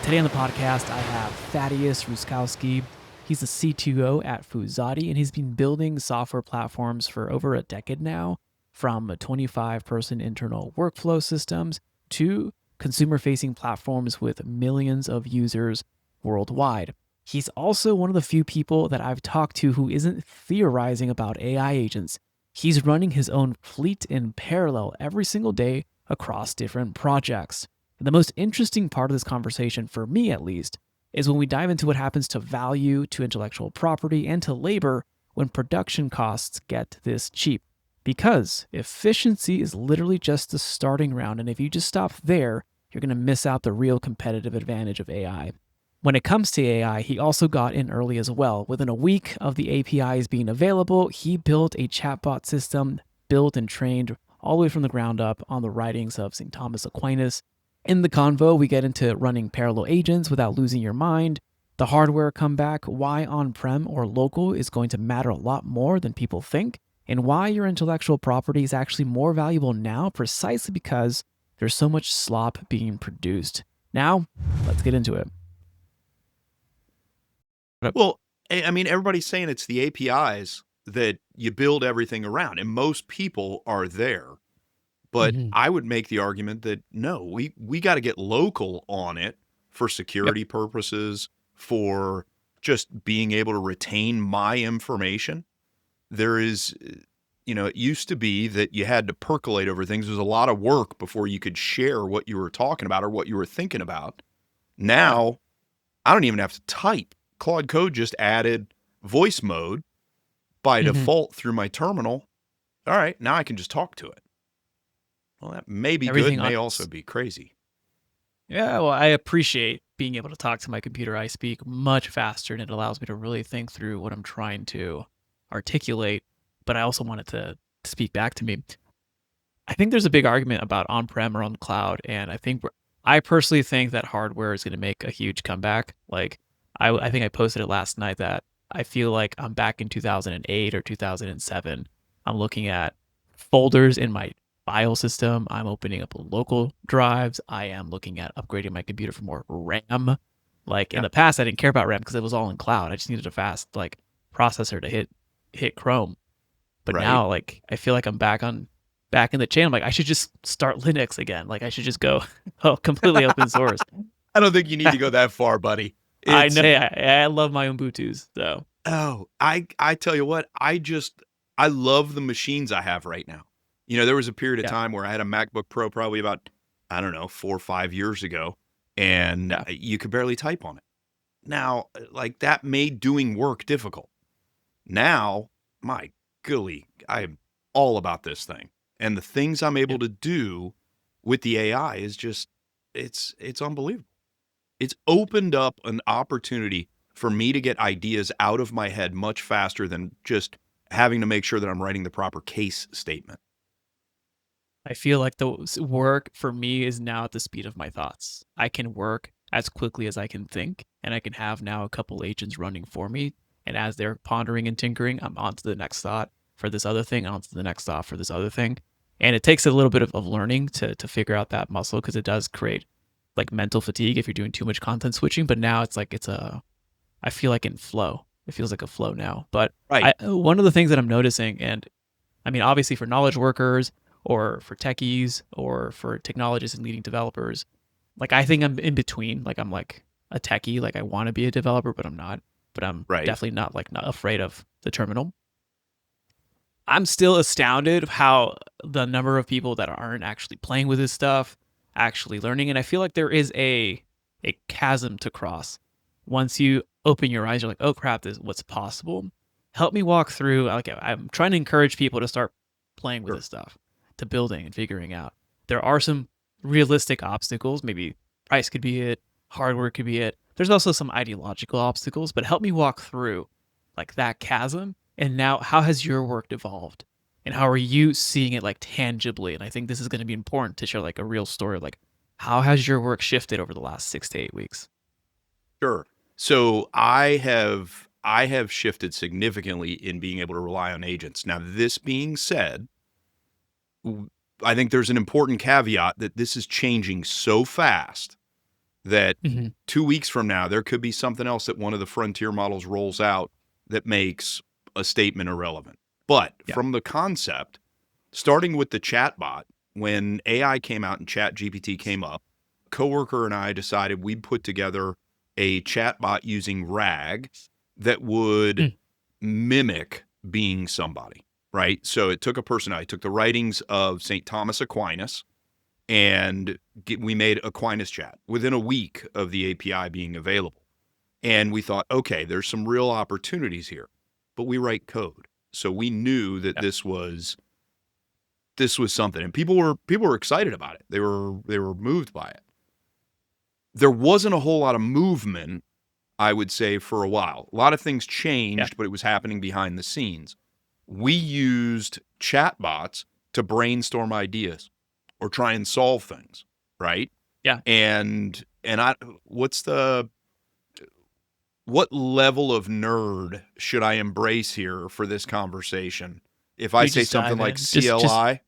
Today on the podcast, I have Thaddius Ruszkowski. He's the CTO at Fuzati, and he's been building software platforms for over a decade now, from 25-person internal workflow systems to consumer-facing platforms with millions of users worldwide. He's also one of the few people that I've talked to who isn't theorizing about AI agents. He's running his own fleet in parallel every single day across different projects. And the most interesting part of this conversation, for me at least, is when we dive into what happens to value, to intellectual property, and to labor when production costs get this cheap. Because efficiency is literally just the starting round, and if you just stop there, you're going to miss out the real competitive advantage of AI. When it comes to AI, he also got in early as well. Within a week of the APIs being available, he built a chatbot system built and trained all the way from the ground up on the writings of St. Thomas Aquinas. In the convo, we get into running parallel agents without losing your mind, the hardware comeback, why on-prem or local is going to matter a lot more than people think, and why your intellectual property is actually more valuable now precisely because there's so much slop being produced. Now, let's get into it. Well, I mean, everybody's saying it's the APIs that you build everything around, and most people are there. But I would make the argument that no, we got to get local on it for security purposes, for just being able to retain my information. There is, it used to be that you had to percolate over things. There was a lot of work before you could share what you were talking about or what you were thinking about. Now, I don't even have to type. Claude Code just added voice mode by default through my terminal. All right, now I can just talk to it. Well, that may be good, may also be crazy. Yeah, well, I appreciate being able to talk to my computer. I speak much faster, and it allows me to really think through what I'm trying to articulate, but I also want it to speak back to me. I think there's a big argument about on-prem or on the cloud, and I personally think that hardware is going to make a huge comeback. Like, I think I posted it last night that I feel like I'm back in 2008 or 2007. I'm looking at folders in my file system. I'm opening up local drives. I am looking at upgrading my computer for more RAM. Like in the past, I didn't care about RAM because it was all in cloud. I just needed a fast processor to hit Chrome. But now, I feel like I'm back in the chain. I'm like, I should just start Linux again. Like I should just go completely open source. I don't think you need to go that far, buddy. I know. I love my Ubuntu's though. Oh, I tell you what, I love the machines I have right now. There was a period of time where I had a MacBook Pro probably about, 4 or 5 years ago, and you could barely type on it. Now, that made doing work difficult. Now, my golly, I am all about this thing. And the things I'm able to do with the AI is just, it's unbelievable. It's opened up an opportunity for me to get ideas out of my head much faster than just having to make sure that I'm writing the proper case statement. I feel like the work for me is now at the speed of my thoughts. I can work as quickly as I can think, and I can have now a couple agents running for me. And as they're pondering and tinkering, I'm on to the next thought for this other thing, on to the next thought for this other thing. And it takes a little bit of learning to figure out that muscle, because it does create mental fatigue if you're doing too much content switching. But now I feel like in flow. It feels like a flow now. But one of the things that I'm noticing, and I mean, obviously for knowledge workers, or for techies, or for technologists and leading developers, I think I'm in between. I'm a techie, I want to be a developer, but I'm not. But I'm definitely not not afraid of the terminal. I'm still astounded how the number of people that aren't actually playing with this stuff, actually learning, and I feel like there is a chasm to cross. Once you open your eyes, you're like, oh crap, this is what's possible. Help me walk through. I'm trying to encourage people to start playing with this stuff, to building and figuring out. There are some realistic obstacles. Maybe price could be it, hardware could be it. There's also some ideological obstacles, but help me walk through that chasm. And now, how has your work evolved? And how are you seeing it tangibly? And I think this is going to be important to share a real story of how has your work shifted over the last 6 to 8 weeks? Sure. So I have shifted significantly in being able to rely on agents. Now, this being said, I think there's an important caveat that this is changing so fast that Mhm. 2 weeks from now, there could be something else that one of the frontier models rolls out that makes a statement irrelevant. But Yeah. from the concept, starting with the chatbot, when AI came out and ChatGPT came up, a coworker and I decided we'd put together a chatbot using RAG that would Mm. mimic being somebody, right? So it took a personality, took the writings of St. Thomas Aquinas, and we made Aquinas Chat within a week of the API being available. And we thought, okay, there's some real opportunities here, but we write code. So we knew that Yeah. this was something, and people were excited about it. They were moved by it. There wasn't a whole lot of movement, I would say, for a while. A lot of things Yeah. changed, but it was happening behind the scenes. We used chatbots to brainstorm ideas or try and solve things, right? Yeah. And I what level of nerd should I embrace here for this conversation? If I You say just something dive like in. Just CLI,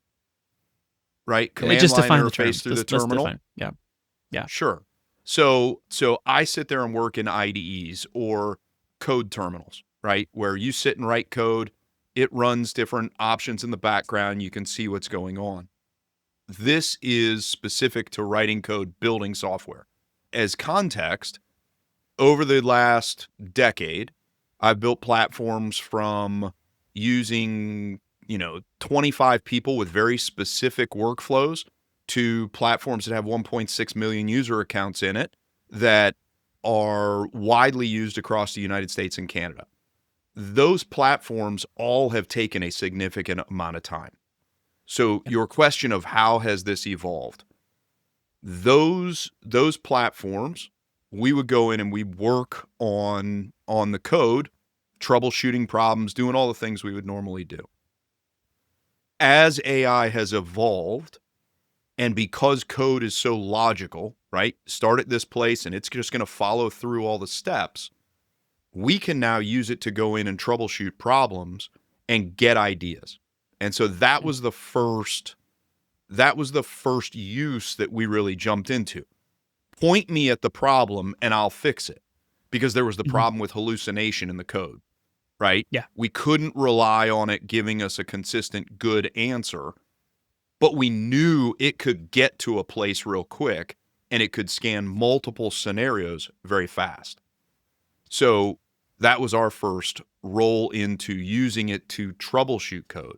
right? Command just line define the interface terms. through the Let's terminal. define. Yeah. Yeah. Sure. So I sit there and work in IDEs or code terminals, right? Where you sit and write code, it runs different options in the background. You can see what's going on. This is specific to writing code, building software. As context, over the last decade, I've built platforms from using, 25 people with very specific workflows to platforms that have 1.6 million user accounts in it that are widely used across the United States and Canada. Those platforms all have taken a significant amount of time. So Yeah. your question of how has this evolved? Those platforms, we would go in and we work on the code, troubleshooting problems, doing all the things we would normally do. As AI has evolved, and because code is so logical, right? Start at this place and it's just going to follow through all the steps. We can now use it to go in and troubleshoot problems and get ideas. And so Mm. that was the first use that we really jumped into. Point me at the problem and I'll fix it, because there was the Mhm. problem with hallucination in the code, right? Yeah. We couldn't rely on it giving us a consistent good answer, but we knew it could get to a place real quick and it could scan multiple scenarios very fast. So that was our first roll into using it to troubleshoot code.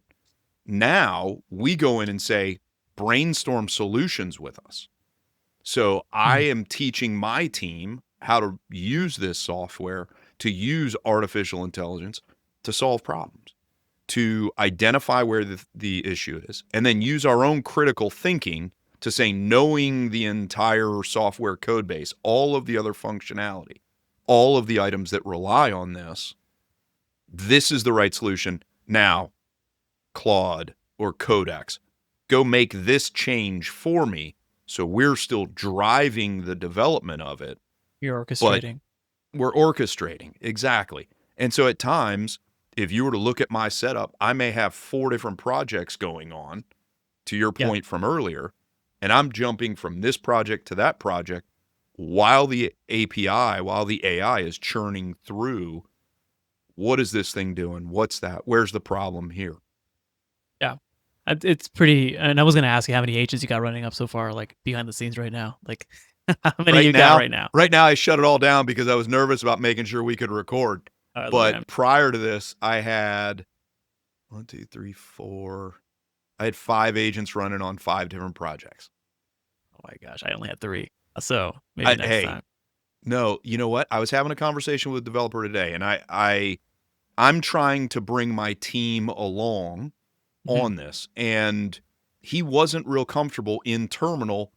Now we go in and say, brainstorm solutions with us. So I Mhm. am teaching my team how to use this software, to use artificial intelligence to solve problems, to identify where the issue is, and then use our own critical thinking to say, knowing the entire software code base, all of the other functionality, all of the items that rely on this is the right solution. Now, Claude or Codex, go make this change for me. So we're still driving the development of it, You're but orchestrating. we're orchestrating. Exactly. And so at times, if you were to look at my setup, I may have 4 different projects going on, to your Yeah. point from earlier, and I'm jumping from this project to that project while the API, while the AI is churning through, what is this thing doing? What's that? Where's the problem here? Yeah. It's pretty, and I was gonna ask you how many agents you got running up so far, like, behind the scenes right now? Like, how many Right you got now, right now? right now I shut it all down because I was nervous about making sure we could record. Look at But him. prior to this, I had 1, 2, 3, 4. I had 5 agents running on 5 different projects. Oh my gosh, I only had 3. So, maybe next Hey, time. no, you know what? I was having a conversation with a developer today, and I'm trying to bring my team along Mhm. on this, and he wasn't real comfortable in terminal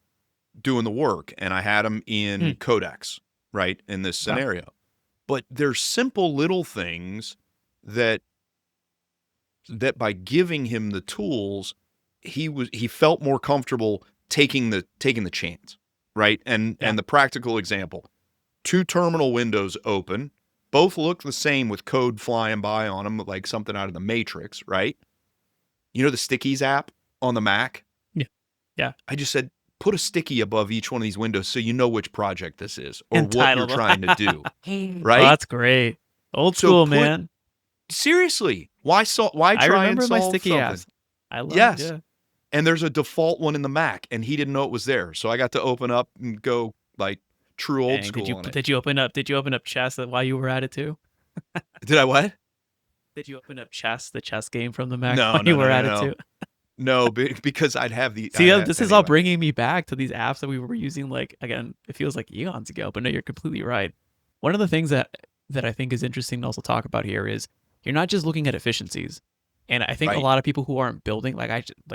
doing the work, and I had him in Mm. Codex, right, in this Yeah. scenario. But there's simple little things that by giving him the tools, he felt more comfortable taking the chance, right? Yeah. And the practical example, 2 terminal windows open, both look the same with code flying by on them like something out of the Matrix, right? You know the Stickies app on the Mac? Yeah. Yeah. I just said, put a sticky above each one of these windows so you know which project this is or what you're Entitled. trying to do, Oh, right? that's great. Old So school, put man. seriously, why I try and remember my solve sticky something? apps. I love it. Yes. Yeah. And there's a default one in the Mac, and he didn't know it was there. So I got to open up and go like true old Dang. school on it. Did you open up? Did you open up chess while you were at it too? Did I what? Did you open up chess, the chess game from the Mac No, while no, you no, were no, at it no. too? No, because I'd have See, this is all anyway. bringing me back to these apps that we were using. Like again, it feels like eons ago. But no, you're completely right. One of the things that I think is interesting to also talk about here is you're not just looking at efficiencies. And I think a Right. lot of people who aren't building, like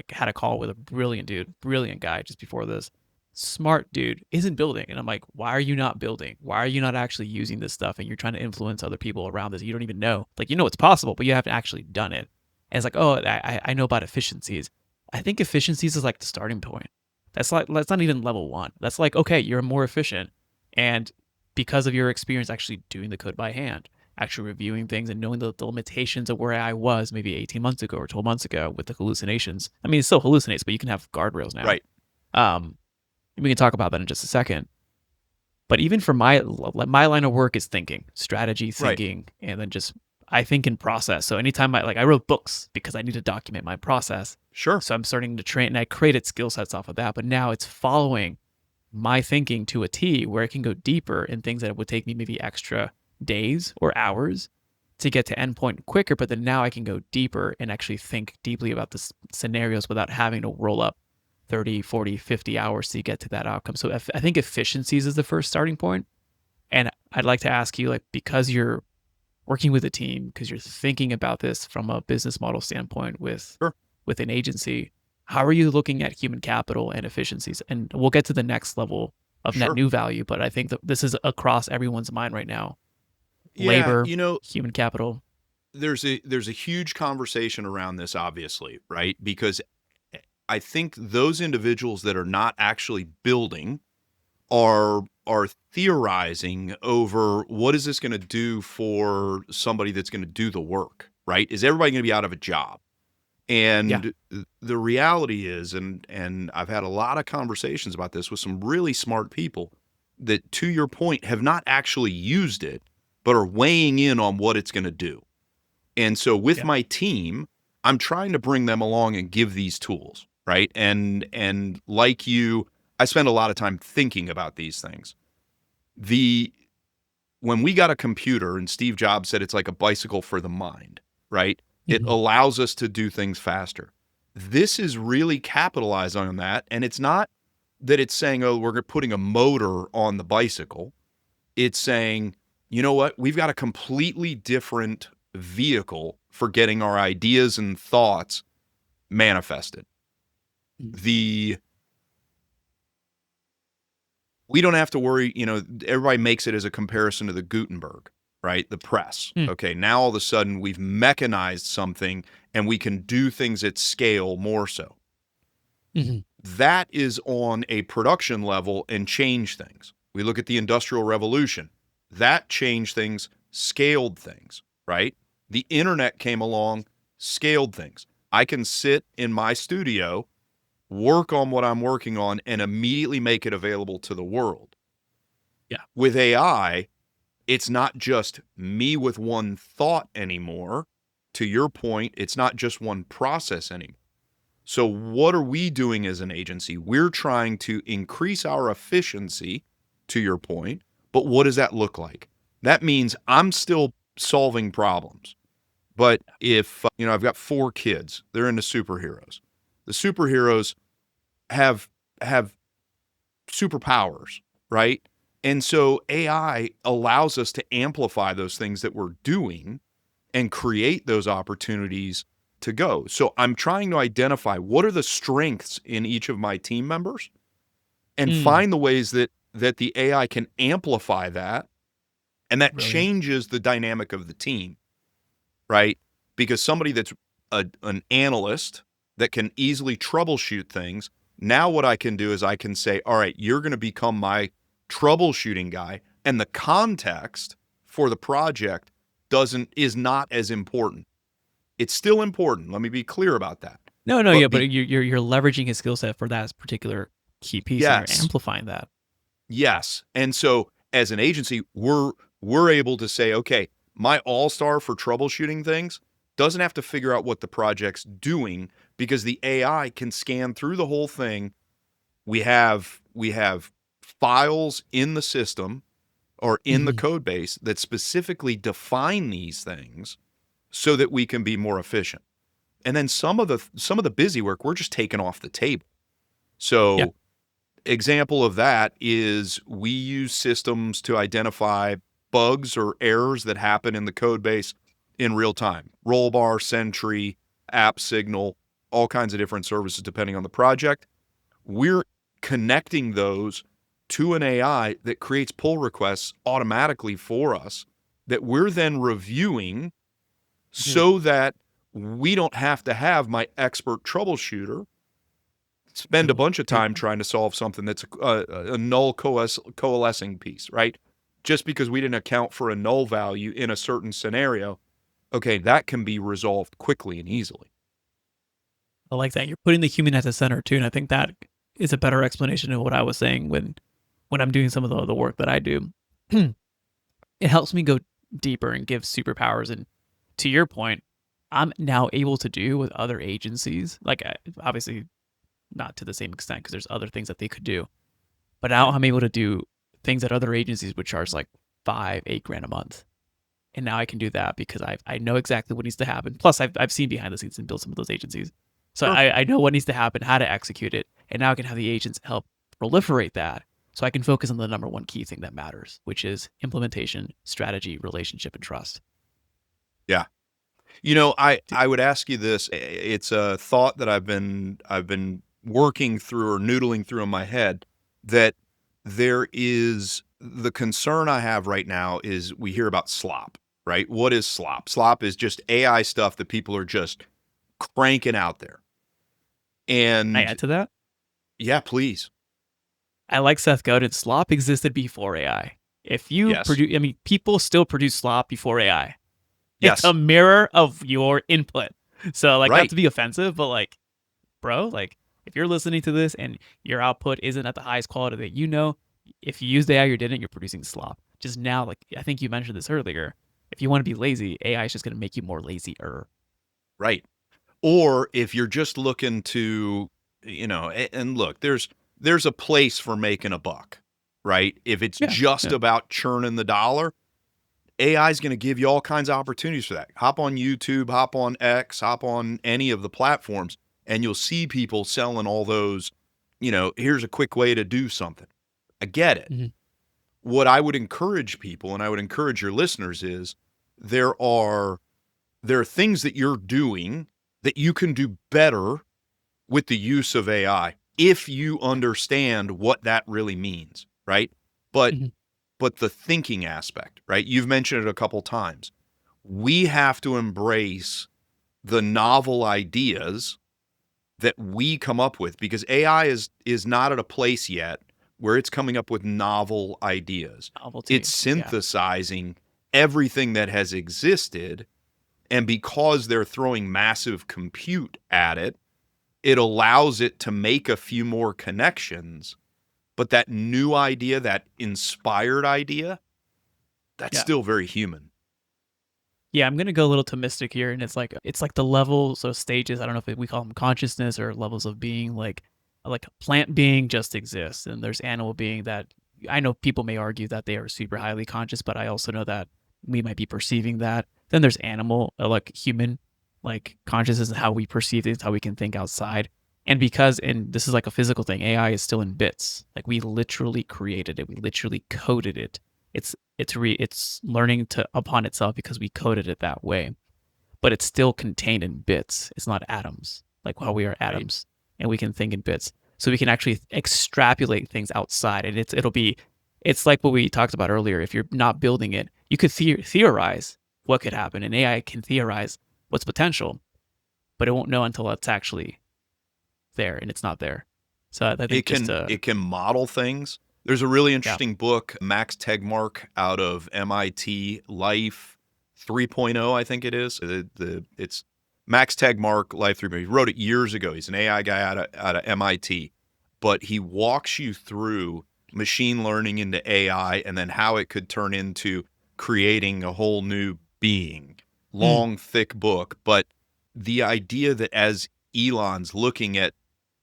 had a call with a brilliant dude, brilliant guy just before this, smart dude, isn't building. And I'm like, why are you not building? Why are you not actually using this stuff? And you're trying to influence other people around this. You don't even know. Like, you know it's possible, but you haven't actually done it. And it's like, oh, I know about efficiencies. I think efficiencies is like the starting point. That's not even level one. That's like, okay, you're more efficient. And because of your experience actually doing the code by hand, actually reviewing things and knowing the limitations of where I was maybe 18 months ago or 12 months ago with the hallucinations. I mean, it still hallucinates, but you can have guardrails now. Right. We can talk about that in just a second. But even for my line of work is thinking, strategy, thinking, and then just I think in process. So anytime I wrote books because I need to document my process. Sure. So I'm starting to train, and I created skill sets off of that. But now it's following my thinking to a T, where I can go deeper in things that would take me maybe extra days or hours to get to endpoint quicker. But then now I can go deeper and actually think deeply about the scenarios without having to roll up 30, 40, 50 hours to get to that outcome. So I think efficiencies is the first starting point. And I'd like to ask you, like, because you're working with a team, because you're thinking about this from a business model standpoint with Sure. with an agency, how are you looking at human capital and efficiencies? And we'll get to the next level of net Sure. new value, but I think that this is across everyone's mind right now. Yeah, Labor, human capital. there's a huge conversation around this, obviously, right? Because I think those individuals that are not actually building are theorizing over what is this going to do for somebody that's going to do the work, right? Is everybody going to be out of a job? Yeah. And the reality is, and I've had a lot of conversations about this with some really smart people that, to your point, have not actually used it, but are weighing in on what it's going to do. And so with Yeah. my team, I'm trying to bring them along and give these tools, right? And like you, I spend a lot of time thinking about these things. When we got a computer, and Steve Jobs said it's like a bicycle for the mind, right? It Mhm. allows us to do things faster. This is really capitalized on that. And it's not that it's saying, oh, we're putting a motor on the bicycle. It's saying, you know what? We've got a completely different vehicle for getting our ideas and thoughts manifested. Mhm. We don't have to worry, everybody makes it as a comparison to the Gutenberg, right? The press. Mm. Okay, now all of a sudden we've mechanized something and we can do things at scale more so. Mhm. That is on a production level and change things. We look at the Industrial Revolution. That changed things, scaled things, right? The internet came along, scaled things. I can sit in my studio, work on what I'm working on, and immediately make it available to the world. Yeah. With AI, it's not just me with one thought anymore. To your point, it's not just one process anymore. So what are we doing as an agency? We're trying to increase our efficiency, to your point, but what does that look like? That means I'm still solving problems. But if, I've got 4 kids, they're into superheroes. The superheroes have superpowers, right? And so AI allows us to amplify those things that we're doing and create those opportunities to go. So I'm trying to identify what are the strengths in each of my team members and Mm. find the ways that the AI can amplify that, and that Brilliant. changes the dynamic of the team, right? Because somebody that's an analyst that can easily troubleshoot things, now what I can do is I can say, all right, you're going to become my troubleshooting guy, and the context for the project is not as important. It's still important. Let me be clear about that. No, But yeah, but you're leveraging his skill set for that particular key piece, and you're Yes. amplifying that. Yes. And so as an agency, we're able to say, okay, my all-star for troubleshooting things doesn't have to figure out what the project's doing because the AI can scan through the whole thing. We have files in the system or in the Mhm. code base that specifically define these things so that we can be more efficient. And then some of the busy work we're just taking off the table. Yeah. So example of that is we use systems to identify bugs or errors that happen in the code base in real time. Rollbar, Sentry, App Signal, all kinds of different services depending on the project. We're connecting those to an AI that creates pull requests automatically for us that we're then reviewing Mhm. so that we don't have to have my expert troubleshooter spend a So bunch of take time trying to solve something that's a null coalescing piece, right? Just because we didn't account for a null value in a certain scenario, okay, that can be resolved quickly and easily. I like that. You're putting the human at the center too, and I think that is a better explanation of what I was saying when I'm doing some of the work that I do. It helps me go deeper and give superpowers. And to your point, I'm now able to do with other agencies, like obviously not to the same extent because there's other things that they could do, but now Yeah. I'm able to do things that other agencies would charge like 5, 8 grand a month. And now I can do that because I know exactly what needs to happen. Plus, I've seen behind the scenes and built some of those agencies, so Sure. I know what needs to happen, how to execute it, and now I can have the agents help proliferate that, so I can focus on the number one key thing that matters, which is implementation, strategy, relationship, and trust. Yeah. I would ask you this. It's a thought that I've been working through or noodling through in my head that there is the concern I have right now is we hear about slop, right? What is slop? Slop is just AI stuff that people are just cranking out there. Can I And add to that? yeah, please. I like Seth Godin. Slop existed before AI. If you Yes. produce, I mean, people still produce slop before AI. It's a Yes. mirror of your input. So, like, not Right. to be offensive, but like, bro, like, if you're listening to this and your output isn't at the highest quality that you know, if you used AI or didn't, you're producing slop. Just now, like, I think you mentioned this earlier. If you want to be lazy, AI is just going to make you more lazier. Right. Or if you're just looking to, and look, there's a place for making a buck, right? If it's Yeah. just Yeah. about churning the dollar, AI is going to give you all kinds of opportunities for that. Hop on YouTube, hop on X, hop on any of the platforms, and you'll see people selling all those, here's a quick way to do something. I get it. Mhm. What I would encourage people, and I would encourage your listeners, is there are there are things that you're doing that you can do better with the use of AI if you understand what that really means, right? But Mhm. but the thinking aspect, right? You've mentioned it a couple times. We have to embrace the novel ideas that we come up with because AI is not at a place yet where it's coming up with novel ideas. It's Novelty. Yeah. synthesizing everything that has existed, and because they're throwing massive compute at it, it allows it to make a few more connections. But that new idea, that inspired idea, that's Yeah. still very human. Yeah, I'm gonna go a little to mystic here, and it's like the levels or stages. I don't know if we call them consciousness or levels of being. Like plant being just exists, and there's animal being that I know people may argue that they are super highly conscious, but I also know that we might be perceiving that. Then there's animal, like human, like consciousness and how we perceive things, how we can think outside. And this is like a physical thing, AI is still in bits. Like we literally created it, we literally coded it. It's learning to upon itself because we coded it that way, but it's still contained in bits. It's not atoms like how we are Right. atoms, and we can think in bits. So we can actually extrapolate things outside, and it's like what we talked about earlier. If you're not building it, you could theorize what could happen, and AI can theorize what's potential, but it won't know until it's actually there, and it's not there. So I think It just can it can model things. There's a really yeah, interesting book, Max Tegmark out of MIT, Life 3.0, I think it is. It's Max Tegmark, Life 3.0. He wrote it years ago. He's an AI guy out of MIT. but he walks you through machine learning into AI and then how it could turn into creating a whole new being. Mm. Long, thick book. But the idea that as Elon's looking at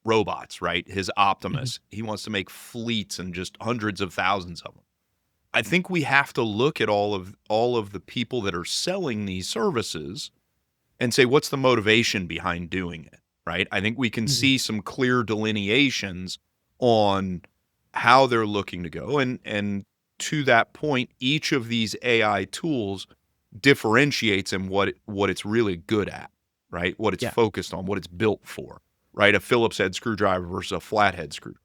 robots, right? His Mhm. Optimus, he wants to make fleets and just hundreds of thousands of them. I think we have to look at all of the people that are selling these services and say, what's the motivation behind doing it, right? I think we can Mhm. see some clear delineations on how they're looking to go. And to that point, each of these AI tools differentiates in what it's really good at, right? What it's Yeah. focused on, what it's built for, right? A Phillips head screwdriver versus a flathead screwdriver.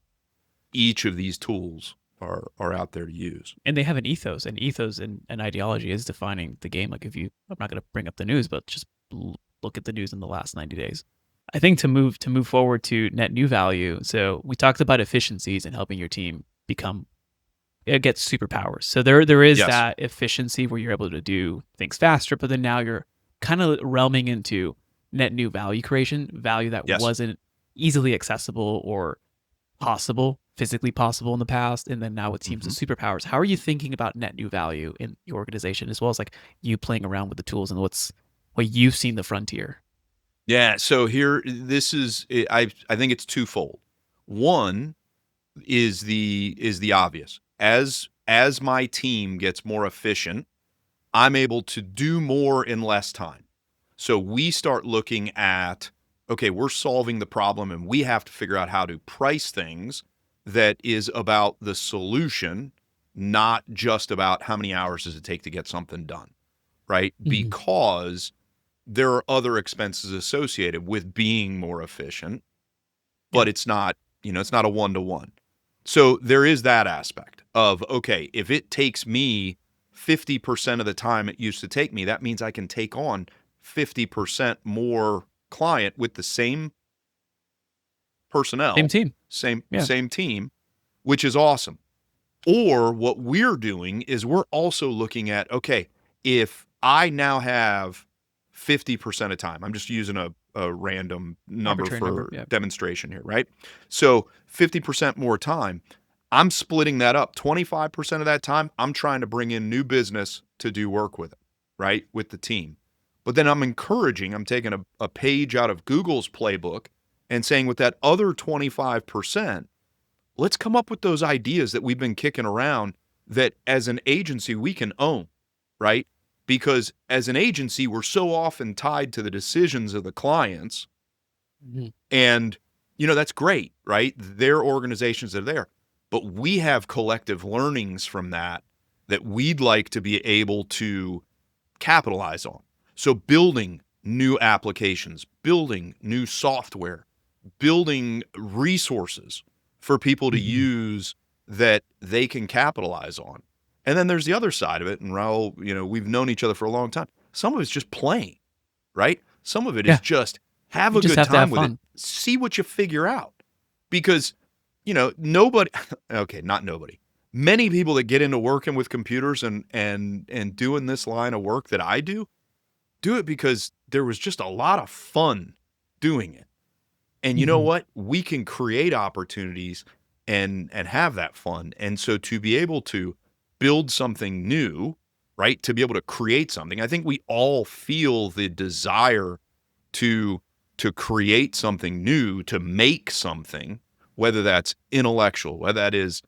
Each of these tools are out there to use. And they have an ethos, and ethos and ideology is defining the game. Like if you, I'm not going to bring up the news, but just look at the news in the last 90 days. I think to move forward to net new value. So we talked about efficiencies and helping your team become get superpowers. So there is Yes. that efficiency where you're able to do things faster, but then now you're kind of realming into net new value creation, value that Yes. wasn't easily accessible or physically possible in the past, and then now with teams of Hmm. superpowers. How are you thinking about net new value in your organization, as well as like you playing around with the tools and what you've seen the frontier? Yeah. So here, this is I think it's twofold. One is the obvious. As my team gets more efficient, I'm able to do more in less time. So we start looking at, okay, we're solving the problem and we have to figure out how to price things that is about the solution, not just about how many hours does it take to get something done, right? Mm-hmm. Because there are other expenses associated with being more efficient, Yeah, but it's not a one to one. So there is that aspect of, okay, if it takes me 50% of the time it used to take me, that means I can take on 50% more client with the same same personnel, team. same Yeah. same team, which is awesome. Or what we're doing is we're also looking at, okay, if I now have 50% of time, I'm just using a random number Arbitrary number. for Yeah. demonstration here, right? So 50% more time, I'm splitting that up. 25% of that time, I'm trying to bring in new business to do work with it, right? With the team. But then I'm taking a page out of Google's playbook and saying with that other 25%, let's come up with those ideas that we've been kicking around that as an agency we can own, right? Because as an agency, we're so often tied to the decisions of the clients. Mhm. And, that's great, right? Their organizations are there. But we have collective learnings from that we'd like to be able to capitalize on. So building new applications, building new software, building resources for people to Mhm. use that they can capitalize on. And then there's the other side of it. And Raul, we've known each other for a long time. Some of it's just playing, right? Some of it is Yeah. just have You a just good have to time have with it, fun. see what you figure out. Because, nobody, okay, not nobody. Many people that get into working with computers and doing this line of work that I do it because there was just a lot of fun doing it. And you know Mhm. what? We can create opportunities and have that fun. And so to be able to build something new, right? To be able to create something. I think we all feel the desire to create something new, to make something, whether that's intellectual, whether that is,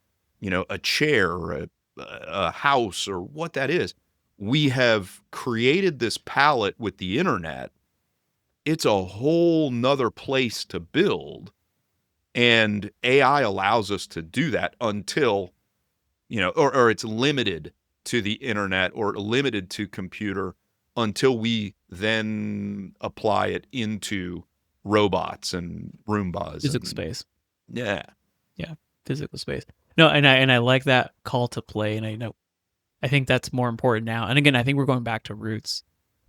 a chair or a house or what that is. We have created this palette with the internet. It's a whole nother place to build. And AI allows us to do that until, or it's limited to the internet or limited to computer until we then apply it into robots and Roombas Physical and space. yeah. Yeah. Physical space. No, and I like that call to play, and I think that's more important now. And again, I think we're going back to roots.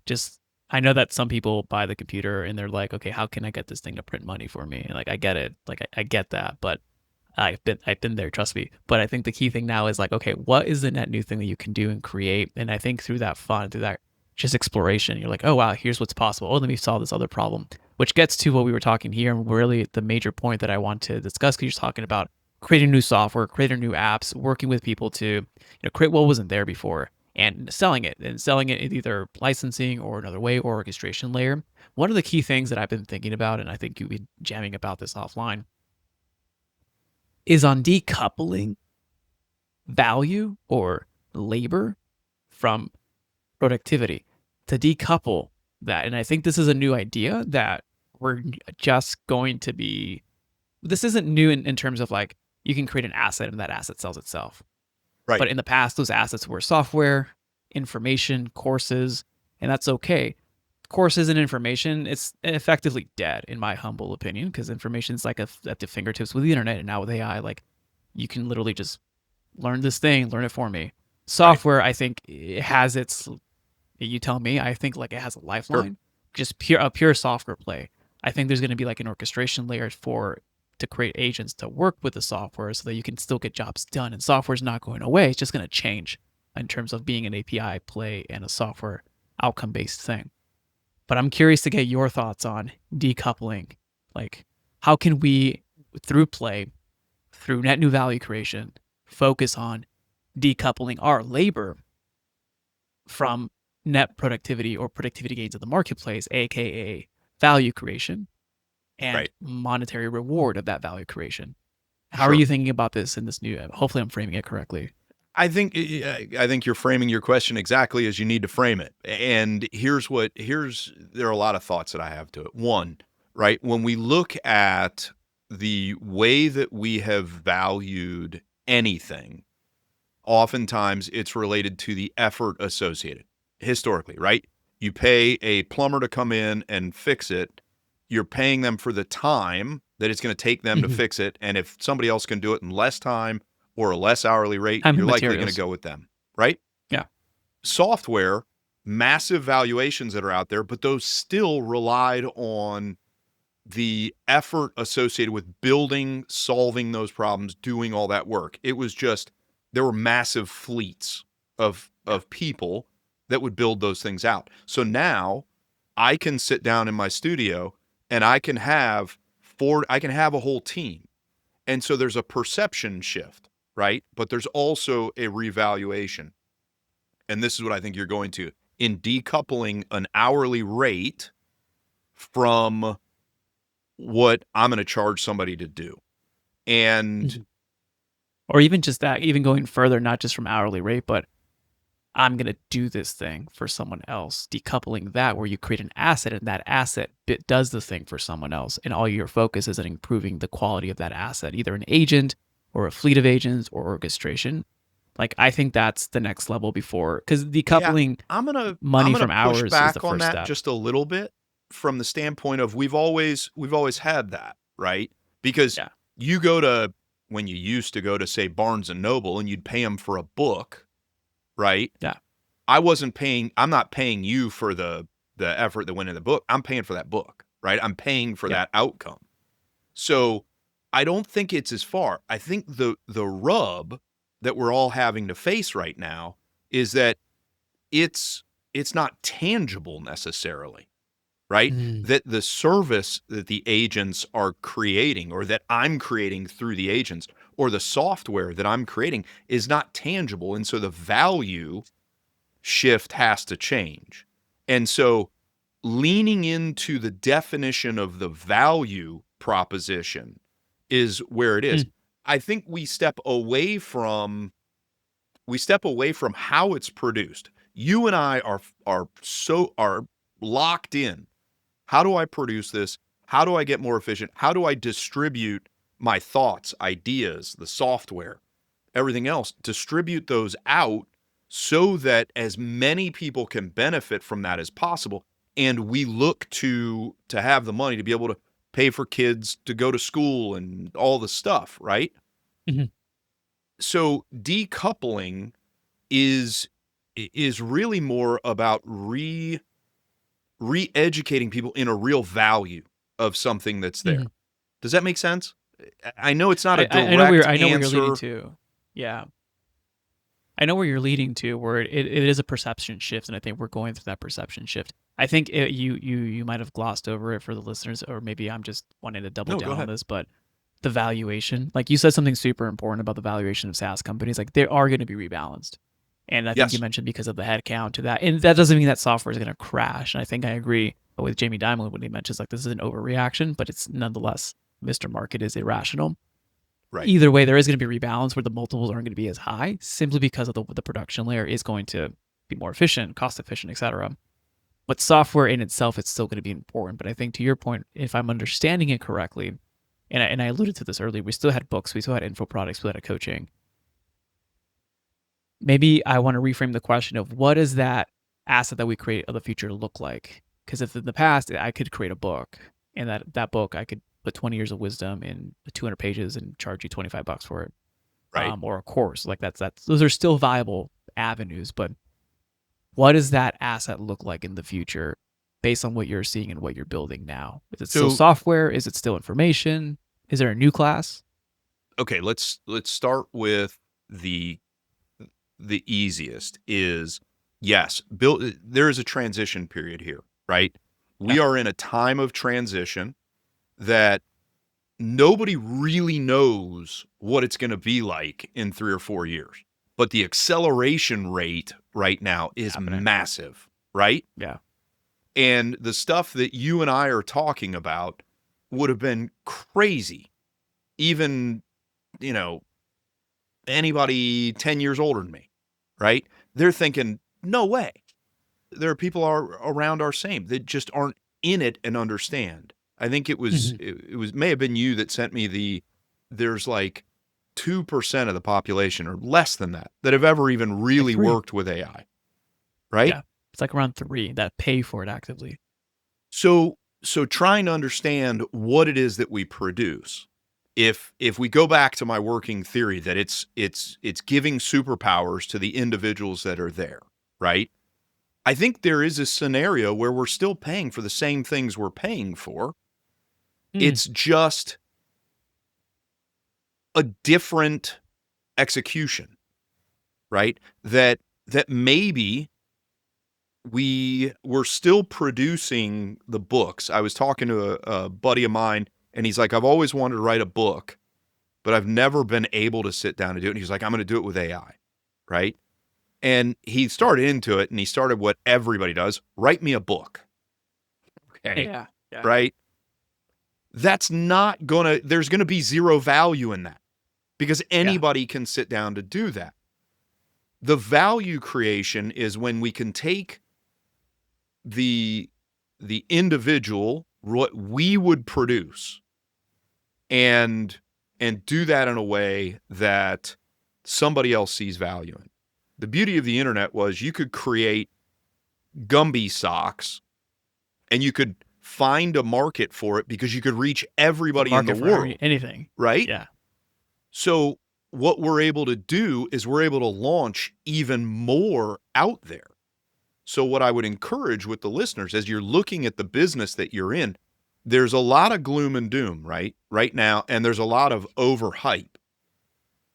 Just I know that some people buy the computer and they're like, okay, how can I get this thing to print money for me? And like I get it, like I get that, but I've been there, trust me. But I think the key thing now is like, okay, what is the net new thing that you can do and create? And I think through that fun, through that just exploration, you're like, oh wow, here's what's possible. Oh, let me solve this other problem. which gets to what we were talking here, and really the major point that I want to discuss, because you're talking about creating new software, creating new apps, working with people to create what wasn't there before, and selling it in either licensing or another way or orchestration layer. One of the key things that I've been thinking about, and I think you've been jamming about this offline, is on decoupling value or labor from productivity, to decouple that. And I think this is a new idea that we're just going to be, this isn't new in terms of like you can create an asset and that asset sells itself. Right. But in the past, those assets were software, information, courses, and that's okay. Courses and information, it's effectively dead in my humble opinion, because information is like at the fingertips with the internet, and now with AI, like you can literally just learn this thing, learn it for me. Software, I think it has its, you tell me, I think like it has a Sure. lifeline, just a pure software play. I think there's going to be like an orchestration layer to create agents to work with the software so that you can still get jobs done. And software's not going away. It's just going to change in terms of being an API play and a software outcome-based thing. But I'm curious to get your thoughts on decoupling. Like, how can we, through play, through net new value creation, focus on decoupling our labor from net productivity or productivity gains of the marketplace, aka value creation, and monetary reward of that value creation? How are you thinking about this in this new? Hopefully, I'm framing it correctly. I think you're framing your question exactly as you need to frame it. And there are a lot of thoughts that I have to it. One, right, when we look at the way that we have valued anything, oftentimes it's related to the effort associated historically, right? You pay a plumber to come in and fix it. You're paying them for the time that it's going to take them to fix it. And if somebody else can do it in less time or a less hourly rate, you're likely going to go with them, right? Yeah. Software, massive valuations that are out there, but those still relied on the effort associated with building, solving those problems, doing all that work. It was just, there were massive fleets of people that would build those things out. So now I can sit down in my studio and I can have a whole team. And so there's a perception shift, right? But there's also a revaluation. And this is what I think you're going to, in decoupling an hourly rate from what I'm going to charge somebody to do. And or even just that, even going further, not just from hourly rate, but I'm going to do this thing for someone else. Decoupling that, where you create an asset and that asset does the thing for someone else. And all your focus is on improving the quality of that asset, either an agent or a fleet of agents or orchestration. Like, I think that's the next level before, because decoupling money from hours is the first step. On that just a little bit from the standpoint of we've always had that, right? Because you go to, when you used to go to, say, Barnes and Noble, and you'd pay them for a book, right? Yeah. I'm not paying you for the effort that went in the book. I'm paying for that book, right? I'm paying for that outcome. So I don't think it's as far. I think the rub that we're all having to face right now is that it's not tangible necessarily, right? That the service that the agents are creating, or that I'm creating through the agents, or the software that I'm creating, is not tangible. And so the value shift has to change. And so leaning into the definition of the value proposition is where it is. I think we step away from how it's produced. You and I are locked in. How do I produce this? How do I get more efficient? How do I distribute my thoughts, ideas, the software, everything else? Distribute those out so that as many people can benefit from that as possible. And we look to have the money to be able to pay for kids to go to school and all the stuff, right? So decoupling is really more about re-educating people in a real value of something that's there. Does that make sense? I know it's not a direct I know where answer. you're leading to. Yeah. I know where you're leading to, where it is a perception shift, and I think we're going through that perception shift. I think you might have glossed over it for the listeners, or maybe I'm just wanting to double No, go down on ahead. this, but the valuation, like you said something super important about the valuation of SaaS companies, like they are going to be rebalanced. And I think you Yes. mentioned because of the headcount to that. And that doesn't mean that software is going to crash. And I think I agree with Jamie Dimon when he mentions like this is an overreaction, but it's nonetheless, Mr. Market is irrational. Right. Either way, there is going to be rebalance where the multiples aren't going to be as high simply because of the production layer is going to be more efficient, cost efficient, etc. But software in itself, it's still going to be important. But I think to your point, if I'm understanding it correctly, and I alluded to this earlier, we still had books, we still had info products, we still had coaching. Maybe I want to reframe the question of what does that asset that we create of the future look like? Because if in the past I could create a book, and that book I could put 20 years of wisdom in 200 pages and charge you $25 for it, Right. or a course, like that's those are still viable avenues. But what does that asset look like in the future based on what you're seeing and what you're building now? Is it still So, software? Is it still information? Is there a new class? okay, let's start with the easiest is yes, there is a transition period here, right? Yeah. We are in a time of transition that nobody really knows what it's going to be like in 3 or 4 years. But the acceleration rate right now is Happening. massive, right? Yeah. And the stuff that you and I are talking about would have been crazy. Even, you know, anybody 10 years older than me, right? They're thinking, no way. There are people around our same that just aren't in it and understand. I think Mhm. it was may have been you that sent me there's like 2% of the population or less than that have ever even Like really three. worked with AI, right? Yeah. It's like around three that pay for it actively. So trying to understand what it is that we produce. If we go back to my working theory that it's giving superpowers to the individuals that are there, right? I think there is a scenario where we're still paying for the same things we're paying for. Mm. It's just a different execution, right? That maybe we're still producing the books. I was talking to a buddy of mine, and he's like, I've always wanted to write a book, but I've never been able to sit down and do it. And he's like, I'm going to do it with AI, right? And he started into it, and he started what everybody does: write me a book. Okay, Yeah. Yeah. right? That's not gonna. There's gonna be zero value in that because Yeah. anybody can sit down to do that. The value creation is when we can take the individual, what we would produce, and do that in a way that somebody else sees value in. The beauty of the internet was you could create Gumby socks and you could find a market for it because you could reach The everybody in the market for world, anything. right? Yeah. So what we're able to do is we're able to launch even more out there. So what I would encourage with the listeners as you're looking at the business that you're in, there's a lot of gloom and doom, right now, and there's a lot of overhype.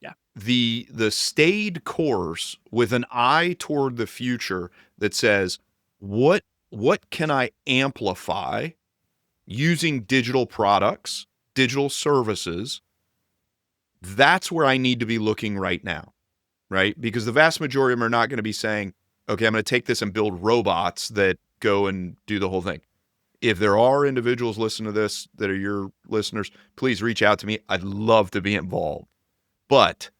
Yeah. The stayed course with an eye toward the future that says, what can I amplify using digital products, digital services? That's where I need to be looking right now, right? Because the vast majority of them are not going to be saying, okay, I'm going to take this and build robots that go and do the whole thing. If there are individuals listening to this that are your listeners, please reach out to me. I'd love to be involved. But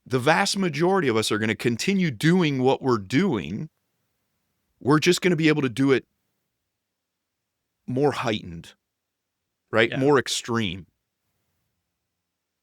the vast majority of us are going to continue doing what we're doing. We're just going to be able to do it more heightened, right? Yeah. More extreme.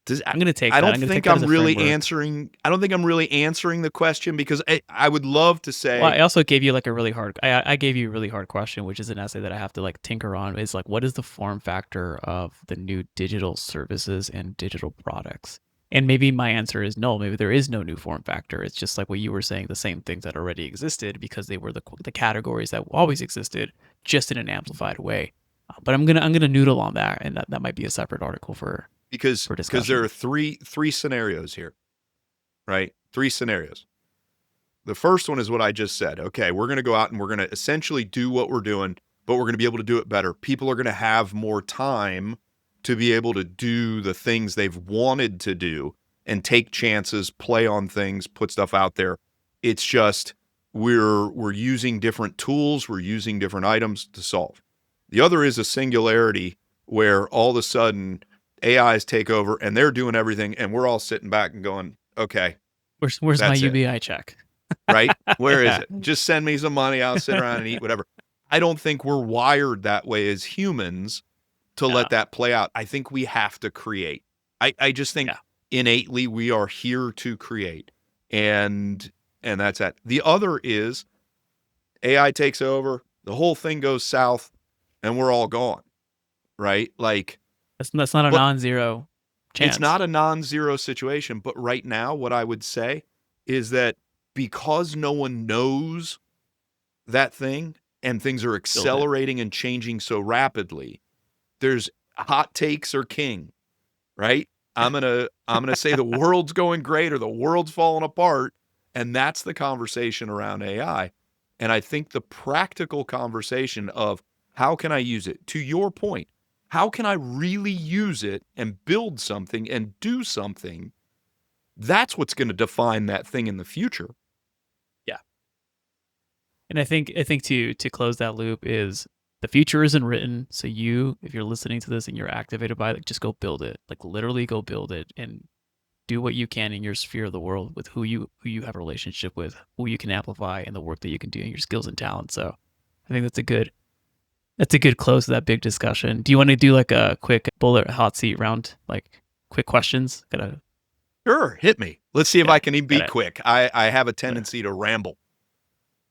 Does I'm gonna take I that. don't I'm gonna take think that as I'm a really framework. answering. I don't think I'm really answering the question because I would love to Well, say, I also gave you like a really hard. I gave you a really hard question, which is an essay that I have to like tinker on. Is like, what is the form factor of the new digital services and digital products? And maybe my answer is no. Maybe there is no new form factor. It's just like what you were saying, the same things that already existed because they were the categories that always existed, just in an amplified way. But I'm gonna noodle on that, and that might be a separate article for because there discussion. are three scenarios here, right? Three scenarios. The first one is what I just said. Okay, we're going to go out and we're going to essentially do what we're doing, but we're going to be able to do it better. People are going to have more time to be able to do the things they've wanted to do and take chances, play on things, put stuff out there. It's just we're using different tools, we're using different items to solve. The other is a singularity where all of a sudden AIs take over and they're doing everything and we're all sitting back and going, okay, Where's my that's it. UBI check? Right? Where is Yeah. it? Just send me some money. I'll sit around and eat whatever. I don't think we're wired that way as humans to Yeah. let that play out. I think we have to create. I just think Yeah. innately we are here to create. And that's that. The other is AI takes over, the whole thing goes south, and we're all gone. Right? Like, That's not a but non-zero it's chance. not a non-zero situation. But right now, what I would say is that because no one knows that thing and things are Build it. accelerating and changing so rapidly, there's hot takes are king, right? I'm gonna say the world's going great or the world's falling apart, and that's the conversation around AI. And I think the practical conversation of how can I use it, to your point, how can I really use it and build something and do something? That's what's going to define that thing in the future. Yeah. And I think to close that loop is the future isn't written. So you, if you're listening to this and you're activated by it, just go build it. Like literally go build it and do what you can in your sphere of the world with who you have a relationship with, who you can amplify, and the work that you can do and your skills and talents. So I think that's a good close to that big discussion. Do you want to do like a quick bullet hot seat round, like quick questions? Gotta Sure, hit me. Let's see if yeah, I can even be gotta. quick. I have a tendency to ramble.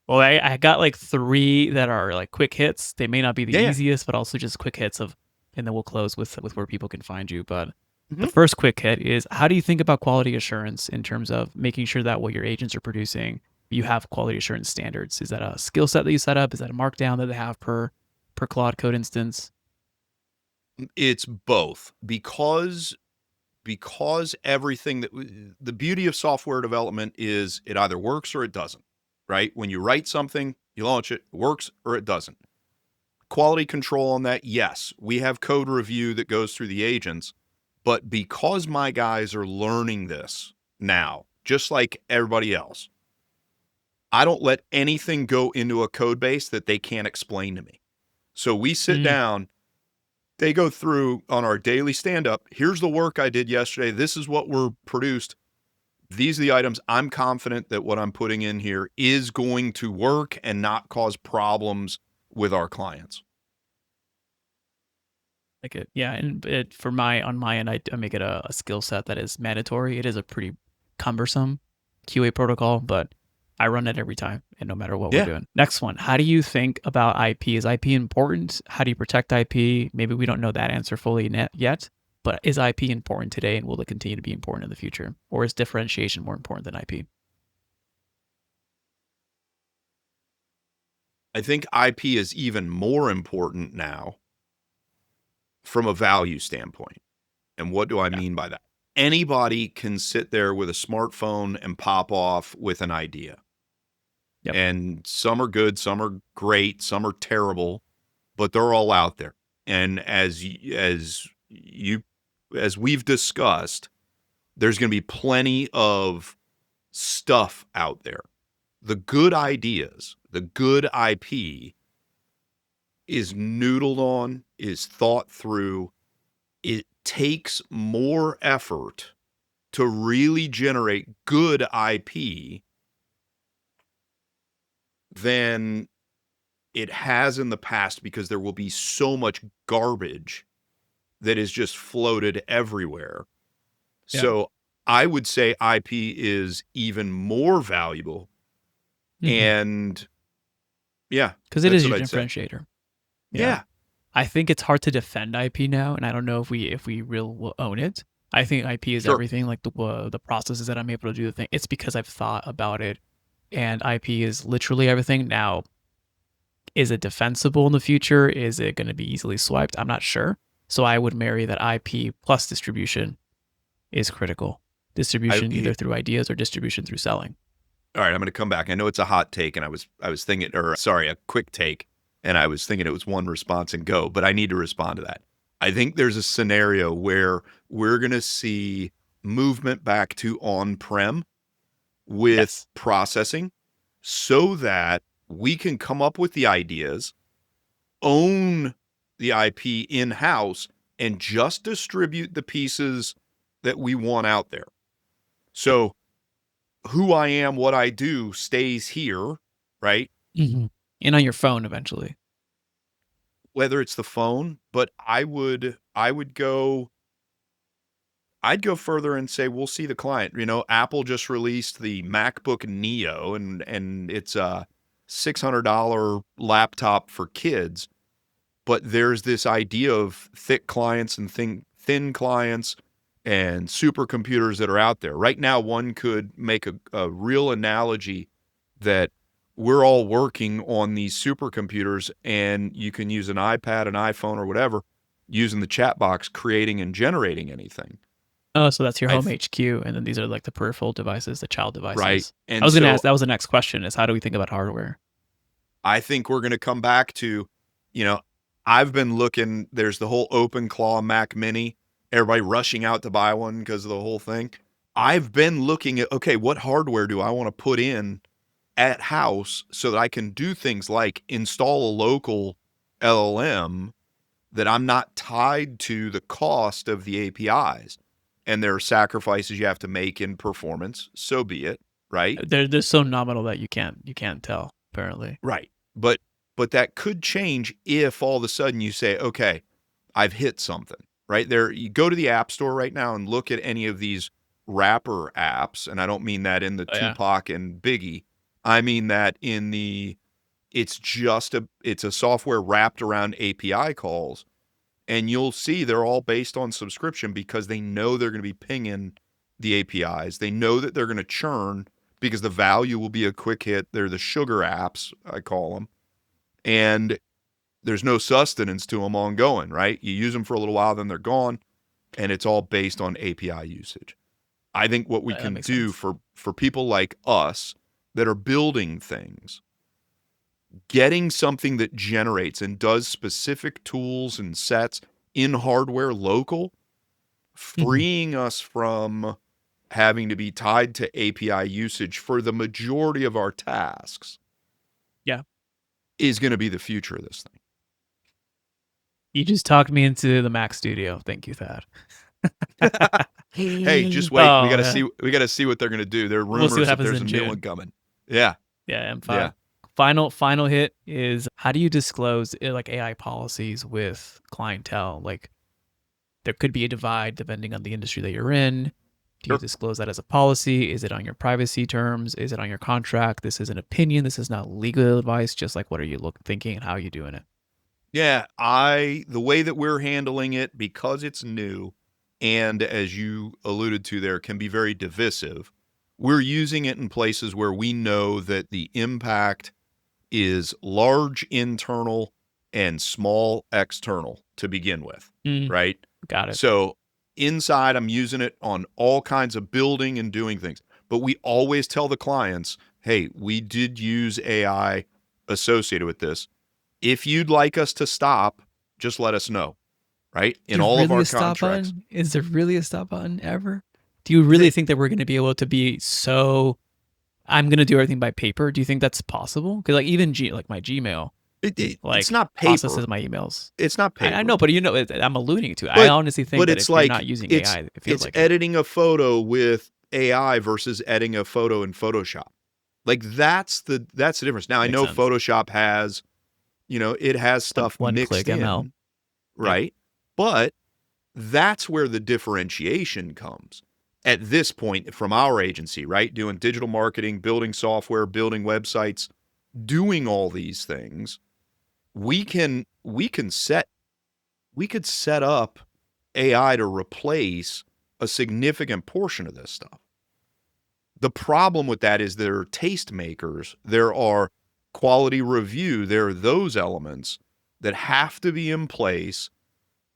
Well, I got like three that are like quick hits. They may not be the Yeah, yeah. easiest, but also just quick hits of, and then we'll close with where people can find you. But the Mhm. first quick hit is how do you think about quality assurance in terms of making sure that what your agents are producing, you have quality assurance standards? Is that a skill set that you set up? Is that a markdown that they have per Claude code instance? It's both because everything the beauty of software development is it either works or it doesn't, right? When you write something, you launch it, it works or it doesn't. Quality control on that, yes, we have code review that goes through the agents, but because my guys are learning this now, just like everybody else, I don't let anything go into a code base that they can't explain to me. So we sit Mm, down, they go through on our daily stand up. Here's the work I did yesterday. This is what we're produced. These are the items. I'm confident that what I'm putting in here is going to work and not cause problems with our clients. like it, yeah. And it for my on my end, I make it a skill set that is mandatory. It is a pretty cumbersome QA protocol, but I run it every time, and no matter what we're Yeah. doing. Next one, how do you think about IP? Is IP important? How do you protect IP? Maybe we don't know that answer fully yet, but is IP important today, and will it continue to be important in the future, or is differentiation more important than IP? I think IP is even more important now from a value standpoint. And what do I Yeah. mean by that? Anybody can sit there with a smartphone and pop off with an idea. Yep. And some are good, some are great, some are terrible, but they're all out there. And as we've discussed, there's going to be plenty of stuff out there. The good ideas, the good IP is noodled on, is thought through. It takes more effort to really generate good IP than it has in the past because there will be so much garbage that is just floated everywhere. Yeah. So I would say IP is even more valuable. Mm-hmm. And yeah, Because it that's is what your I'd say. differentiator. Yeah. Yeah, I think it's hard to defend IP now, and I don't know if we real will own it. I think IP is sure. everything, like the processes that I'm able to do the thing. It's because I've thought about it, and IP is literally everything. Now, is it defensible in the future? Is it going to be easily swiped? I'm not sure. So I would marry that IP plus distribution is critical. I Distribution either through ideas or distribution through selling. All right, I'm going to come back. I know it's a hot take, and I was thinking, or sorry, a quick take, and I was thinking it was one response and go, but I need to respond to that. I think there's a scenario where we're going to see movement back to on-prem with Yes. processing so that we can come up with the ideas, own the IP in-house, and just distribute the pieces that we want out there. So who I am, what I do stays here, right? Mm-hmm. And on your phone eventually. Whether it's the phone, but I'd go further and say we'll see the client. You know, Apple just released the MacBook Neo, and it's a $600 laptop for kids. But there's this idea of thick clients and thin clients and supercomputers that are out there. Right now, one could make a real analogy that we're all working on these supercomputers, and you can use an iPad, an iPhone, or whatever, using the chat box, creating and generating anything. Oh, so that's your I home th- HQ, and then these are like the peripheral devices, the child right. devices. I And was going to so ask, that was the next question, is how do we think about hardware? I think we're going to come back to, you know, I've been looking, there's the whole open claw Mac Mini, everybody rushing out to buy one because of the whole thing. I've been looking at, okay, what hardware do I want to put in at house so that I can do things like install a local LLM that I'm not tied to the cost of the APIs. And there are sacrifices you have to make in performance. So be it, right? They're so nominal that you can't tell, apparently. Right. But that could change if all of a sudden you say, okay, I've hit something. Right there, you go to the App Store right now and look at any of these rapper apps, and I don't mean that in the Oh, yeah. Tupac and Biggie. I mean that in the it's a software wrapped around API calls, and you'll see they're all based on subscription because they know they're going to be pinging the APIs. They know that they're going to churn because the value will be a quick hit. They're the sugar apps, I call them. And there's no sustenance to them ongoing, right? You use them for a little while, then they're gone, and it's all based on API usage. I think what we That can makes do sense. for people like us that are building things, getting something that generates and does specific tools and sets in hardware local, Mhm. freeing us from having to be tied to API usage for the majority of our tasks Yeah. is going to be the future of this thing. You just talked me into the Mac Studio. Thank you, Thad. Hey, just wait. Oh, yeah. We got to see what they're going to do. There are We'll see what rumors that happens there's in a new one June. coming. Yeah. Yeah, M5. Yeah. Final hit is, how do you disclose like AI policies with clientele? Like, there could be a divide depending on the industry that you're in. Do you Sure. disclose that as a policy? Is it on your privacy terms? Is it on your contract? This is an opinion. This is not legal advice. Just like, what are you thinking and how are you doing it? Yeah, the way that we're handling it, because it's new and as you alluded to there, can be very divisive. We're using it in places where we know that the impact is large internal and small external to begin with, Mm, right? got it. So inside, I'm using it on all kinds of building and doing things. But we always tell the clients, hey, we did use AI associated with this. If you'd like us to stop, just let us know, right? In Is there all of really our a stop contracts. button? Is there really a stop button ever? Do you really The, think that we're going to be able to be so, I'm going to do everything by paper? Do you think that's possible? Because like even like my Gmail, it's like not paper. processes my emails. It's not I paper. know, but I'm alluding to. I But honestly think but that it's if you're like not using AI, it feels it's like it. editing a photo with AI versus editing a photo in Photoshop. Like that's the difference. Now I Makes know sense. Photoshop has, it has stuff One click mixed ML. in, Yep. right? But that's where the differentiation comes. At this point from our agency, right? Doing digital marketing, building software, building websites, doing all these things, we can we could set up AI to replace a significant portion of this stuff. The problem with that is there are tastemakers, there are quality review, there are those elements that have to be in place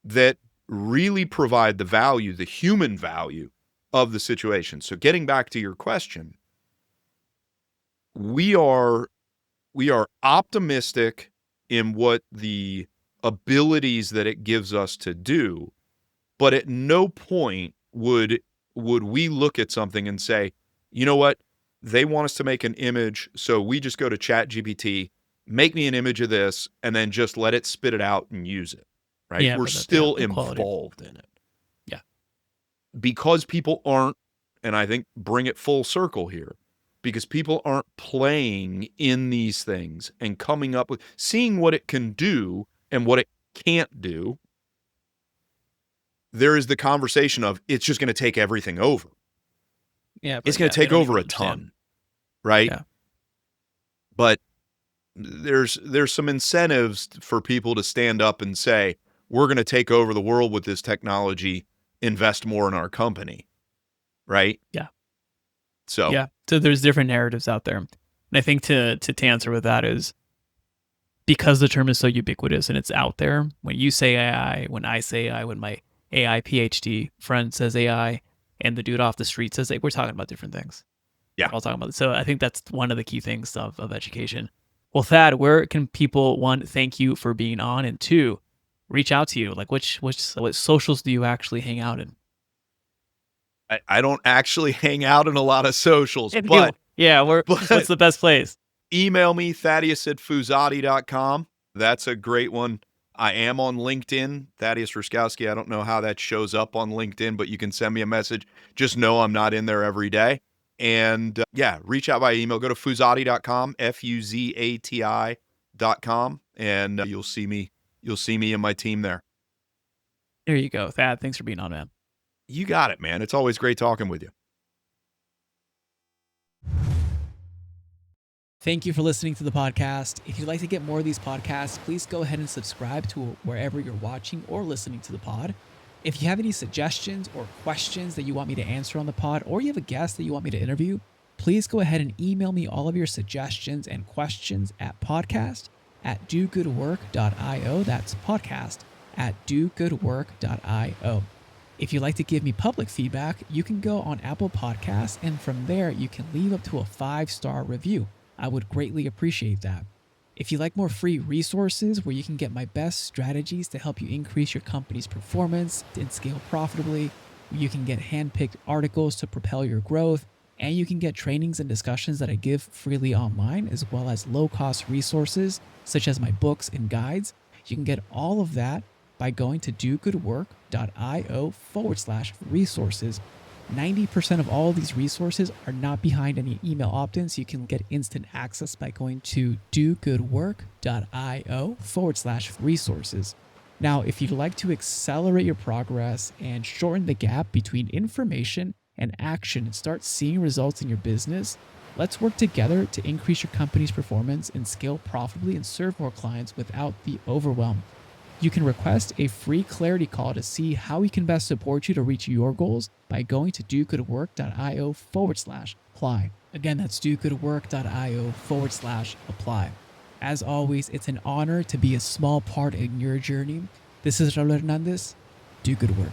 that really provide the value, the human value of the situation. So getting back to your question, we are optimistic in what the abilities that it gives us to do, but at no point would we look at something and say, you know what, they want us to make an image, so we just go to ChatGPT, make me an image of this, and then just let it spit it out and use it, right? Yeah, We're but the still quality. involved in it. Yeah. Because people aren't, and I think bring it full circle here, because people aren't playing in these things and coming up with, seeing what it can do and what it can't do, there is the conversation of it's just going to take everything over. Yeah, It's but going to they take don't over even a understand. ton, right? Yeah. But there's some incentives for people to stand up and say, we're going to take over the world with this technology, invest more in our company, right? Yeah. So Yeah. So there's different narratives out there. And I think to answer with that is because the term is so ubiquitous and it's out there, when you say AI, when I say AI, when my AI PhD friend says AI, and the dude off the street says we're talking about different things. yeah, We're all talking about it. So I think that's one of the key things of education. Well, Thad, where can people, one, thank you for being on, and two, reach out to you? Like what socials do you actually hang out in? I don't actually hang out in a lot of socials, And people, yeah, what's but the best place? email me, Thaddius@Fuzati.com. That's a great one. I am on LinkedIn, Thaddius Ruszkowski. I don't know how that shows up on LinkedIn, but you can send me a message. Just know I'm not in there every day. And yeah, reach out by email. Go to Fuzati.com, Fuzati.com, and you'll see me. You'll see me and my team there. There you go, Thad. Thanks for being on, man. You got it, man. It's always great talking with you. Thank you for listening to the podcast. If you'd like to get more of these podcasts, please go ahead and subscribe to wherever you're watching or listening to the pod. If you have any suggestions or questions that you want me to answer on the pod, or you have a guest that you want me to interview, please go ahead and email me all of your suggestions and questions at podcast@dogoodwork.io. That's podcast@dogoodwork.io. If you'd like to give me public feedback, you can go on Apple Podcasts, and from there, you can leave up to a 5-star review. I would greatly appreciate that. If you like more free resources where you can get my best strategies to help you increase your company's performance and scale profitably, you can get handpicked articles to propel your growth, and you can get trainings and discussions that I give freely online, as well as low-cost resources such as my books and guides. You can get all of that by going to dogoodwork.io/resources. 90% of all of these resources are not behind any email opt-ins. So you can get instant access by going to dogoodwork.io/resources. Now, if you'd like to accelerate your progress and shorten the gap between information and action and start seeing results in your business, let's work together to increase your company's performance and scale profitably and serve more clients without the overwhelm. You can request a free clarity call to see how we can best support you to reach your goals by going to dogoodwork.io/apply. Again, that's dogoodwork.io/apply. As always, it's an honor to be a small part in your journey. This is Raul Hernandez. Do good work.